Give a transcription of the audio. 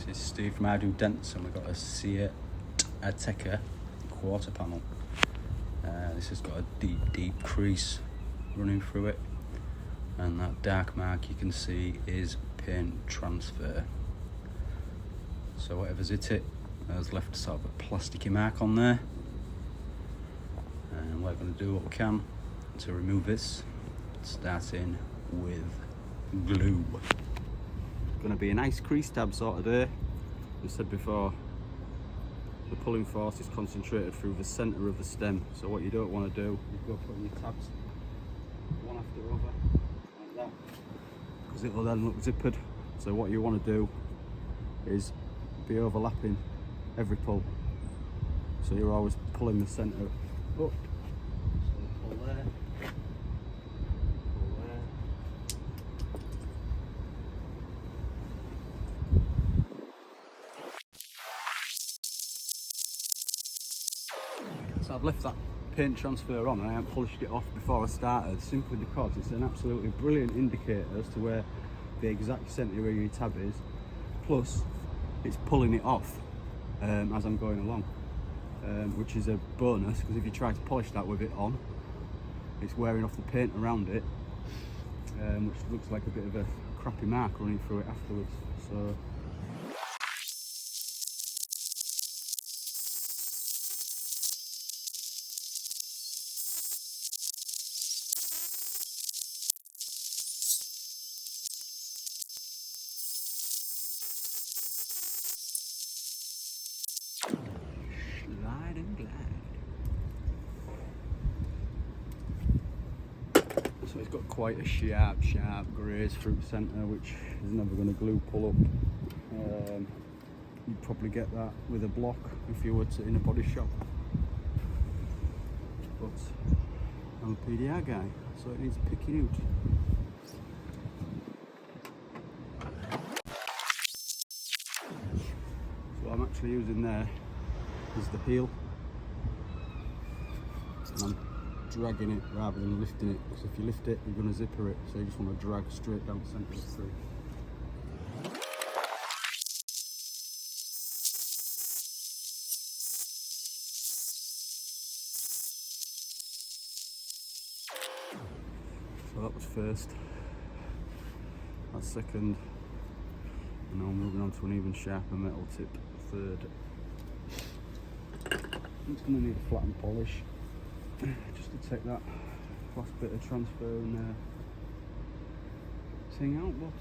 This is Steve I Do Dents, and we've got a SEAT ATECA quarter panel. This has got a deep crease running through it, and that dark mark you can see is paint transfer. So whatever's hit it has left sort of a plasticky mark on there, and we're going to do what we can to remove this, starting with glue. Going to be a nice crease tab sort of day. As I said before, the pulling force is concentrated through the centre of the stem, so what you don't want to do is go putting your tabs one after the other like that, because it will then look zippered. So what you want to do is be overlapping every pull, so you're always pulling the centre up. So pull there, pull there. So I've left that paint transfer on, and I haven't polished it off before I started, simply because it's an absolutely brilliant indicator as to where the exact centre where your tab is, plus it's pulling it off as I'm going along, which is a bonus, because if you try to polish that with it on, it's wearing off the paint around it, which looks like a bit of a crappy mark running through it afterwards. So slide and glide. So it's got quite a sharp graze through the centre, which is never going to glue pull up. You'd probably get that with a block if you were in a body shop, but I'm a PDR guy, so it needs picking out. So what I'm actually using there is the heel, and I'm dragging it rather than lifting it, because if you lift it you're going to zipper it, so you just want to drag straight down the centre of the screw. So that was first, that's second, and now I'm moving on to an even sharper metal tip, third. It's going to need a flatten polish just to take that last bit of transfer and thing out, but